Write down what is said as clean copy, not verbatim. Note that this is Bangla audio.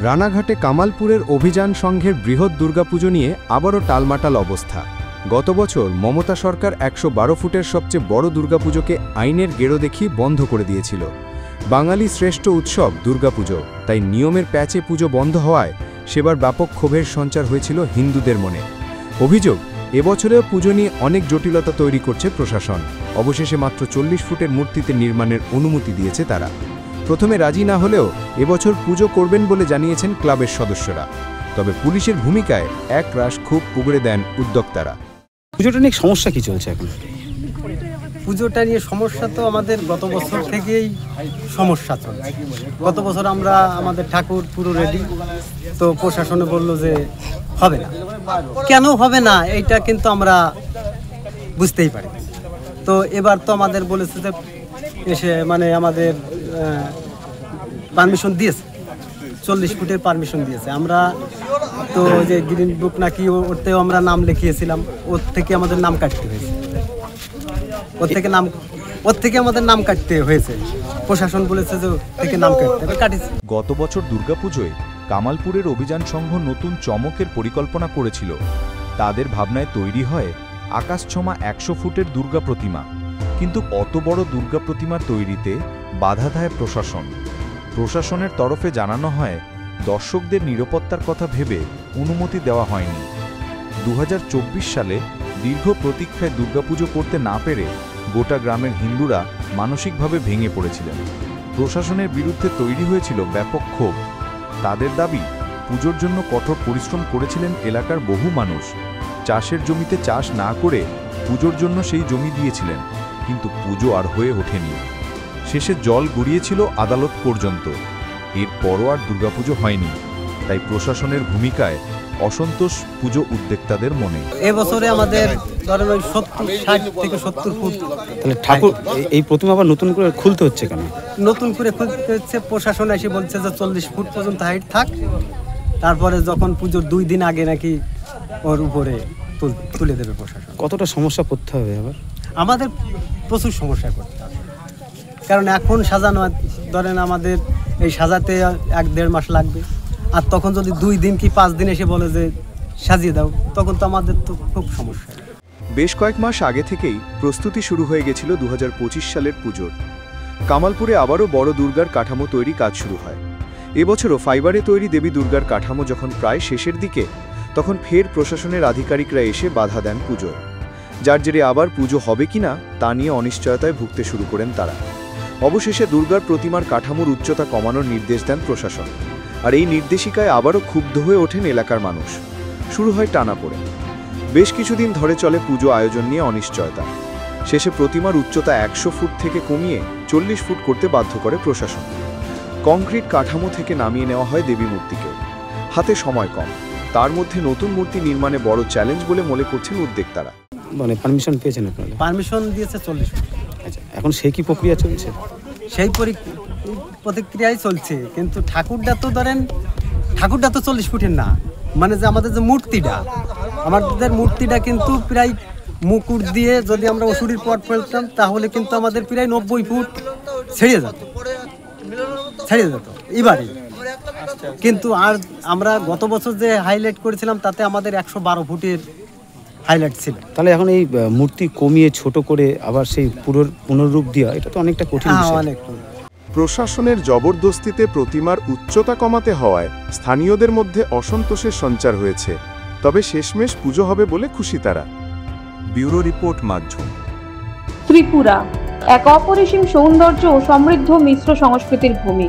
রানাঘাটে কামালপুরের অভিযান সংঘের বৃহৎ দুর্গাপুজো নিয়ে আবারও টালমাটাল অবস্থা। গত বছর মমতা সরকার ১১২ ফুটের সবচেয়ে বড় দুর্গাপুজোকে আইনের গেড়ো দেখিয়ে বন্ধ করে দিয়েছিল। বাঙালি শ্রেষ্ঠ উৎসব দুর্গাপুজো, তাই নিয়মের প্যাচে পুজো বন্ধ হওয়ায় সেবার ব্যাপক ক্ষোভের সঞ্চার হয়েছিল হিন্দুদের মনে। অভিযোগ, এবছরেও পুজো নিয়ে অনেক জটিলতা তৈরি করছে প্রশাসন। অবশেষে মাত্র ৪০ ফুটের মূর্তিতে নির্মাণের অনুমতি দিয়েছে তারা। প্রথমে রাজি না হলেও এবছর পুজো করবেন বলে জানিয়েছেন ক্লাবের সদস্যরা। তবে পুলিশের ভূমিকায় একরাশ ক্ষোভ উগড়ে দেন উদ্যোক্তারা। পুজোটা নিয়ে সমস্যা কি চলছে এখন? পুজোটা নিয়ে সমস্যা তো আমাদের গত বছর থেকেই সমস্যা চলছে। গত বছর আমরা আমাদের ঠাকুর পুরো রেডি, তো প্রশাসনে বলল যে হবে না। কেন হবে না এইটা কিন্তু আমরা বুঝতেই পারি। তো এবার তো আমাদের বলেছে যে এসে আমাদের পারমিশন দিয়েছে, ৪০ ফুটের পারমিশন দিয়েছে। আমরা তো যে গ্রিন বুক নাকি ওতেও আমরা নাম লিখিয়েছিলাম, ওর থেকে আমাদের নাম কাটতে হয়েছে। ওর থেকে আমাদের নাম কাটতে হয়েছে। প্রশাসন বলেছে যে ওর থেকে নাম কাটতে। গত বছর দুর্গাপুজোয় কামালপুরের অভিযান সংঘ নতুন চমকের পরিকল্পনা করেছিল। তাদের ভাবনায় তৈরি হয় আকাশছোঁয়া ১০০ ফুটের দুর্গা প্রতিমা। কিন্তু অত বড় দুর্গা প্রতিমা তৈরিতে বাধা দেয় প্রশাসন। প্রশাসনের তরফে জানানো হয়, দর্শকদের নিরাপত্তার কথা ভেবে অনুমতি দেওয়া হয়নি। ২০২৪ সালে দীর্ঘ প্রতীক্ষায় দুর্গাপুজো করতে না পেরে গোটা গ্রামের হিন্দুরা মানসিকভাবে ভেঙে পড়েছিলেন। প্রশাসনের বিরুদ্ধে তৈরি হয়েছিল ব্যাপক ক্ষোভ। তাদের দাবি, পুজোর জন্য কঠোর পরিশ্রম করেছিলেন এলাকার বহু মানুষ। চাষের জমিতে চাষ না করে পুজোর জন্য সেই জমি দিয়েছিলেন, কিন্তু পুজো আর হয়ে ওঠেনি। শেষে জল গড়িয়েছিল আদালত পর্যন্ত। এরপরও আর দুর্গাপুজো হয়নি। তাই প্রশাসনের ভূমিকায় অসন্তোষ পুজো উদ্যোক্তাদের মনে। এবছরে আমাদের ধরেন ওই ৬০ থেকে ৭০ ফুট। তাহলে ঠাকুর এই প্রতিমা আবার নতুন করে খুলতে হচ্ছে কেন? নতুন করে খুলতে হচ্ছে, প্রশাসন এসে বলছে যে ৪০ ফুট পর্যন্ত হাইট থাক, তারপরে যখন পুজোর ২ দিন আগে নাকি ওর উপরে তুলে দেবে প্রশাসন। কতটা সমস্যা পড়তে হবে আবার? আমাদের প্রচুর সমস্যায় পড়তে হবে, কারণ এখন সাজানো ধরেন আমাদের এই সাজাতে ১-১.৫ মাস লাগবে। আর তখন যদি ২ দিন কি ৫ দিন এসে বলে যে সাজিয়ে দাও, তখন তো আমাদের তো খুব সমস্যা। বেশ কয়েক মাস আগে থেকেই প্রস্তুতি শুরু হয়ে গেছিল ২০২৫ সালের পুজোর। কামালপুরে আবারও বড় দুর্গার কাঠামো তৈরি কাজ শুরু হয়। এবছরও ফাইবারে তৈরি দেবী দুর্গার কাঠামো যখন প্রায় শেষের দিকে, তখন ফের প্রশাসনের আধিকারিকরা এসে বাধা দেন পুজোয়। যার জেরে আবার পুজো হবে কিনা তা নিয়ে অনিশ্চয়তায় ভুগতে শুরু করেন তারা। অবশেষে দুর্গার প্রতিমার কাঠামোর উচ্চতা কমানোর নির্দেশ দেন প্রশাসন। আর এই নির্দেশিকায় আবারও ক্ষুব্ধ হয়ে ওঠেন এলাকার মানুষ। শুরু হয় টানাপোড়েন। বেশ কিছুদিন ধরে চলে পুজো আয়োজন নিয়ে অনিশ্চয়তা। শেষে প্রতিমার উচ্চতা ১০০ ফুট থেকে কমিয়ে ৪০ ফুট করতে বাধ্য করে প্রশাসন। কংক্রিট কাঠামো থেকে নামিয়ে নেওয়া হয় দেবী মূর্তিকেও। হাতে সময় কম, তার মধ্যে নতুন মূর্তি নির্মাণে বড় চ্যালেঞ্জ বলে মনে করছেন উদ্যোক্তারা। পারমিশন পেয়েছেন আপনারা? পারমিশন দিয়েছে ৪০ ফুট। আচ্ছা, এখন সেই কি প্রক্রিয়া চলছে? সেই প্রতিক্রিয়াই চলছে, কিন্তু ঠাকুরটা তো ৪০ ফুটের না। যে আমাদের যে মূর্তিটা কিন্তু প্রায় মুকুট দিয়ে যদি আমরা অসুরির পট ফেলতাম, তাহলে কিন্তু আমাদের প্রায় ৯০ ফুট ছেড়ে যেত এবারে। কিন্তু আর আমরা গত বছর যে হাইলাইট করেছিলাম, তাতে আমাদের ১১২ ফুটের হাইলাইট ছিল। তাহলে এখন এই মূর্তি কমিয়ে ছোট করে আবার সেই পুনরূপ দেওয়া, এটা তো অনেকটা কঠিন। প্রশাসনের জবরদস্তিতে প্রতিমার উচ্চতা কমাতে হওয়ায় স্থানীয়দের মধ্যে অসন্তোষের সঞ্চার হয়েছে। তবে শেষমেশ পুজো হবে বলে খুশি তারা। ব্যুরো রিপোর্ট, মাধ্যম। ত্রিপুরা এক অপরিসীম সৌন্দর্য ও সমৃদ্ধ মিশ্র সংস্কৃতির ভূমি।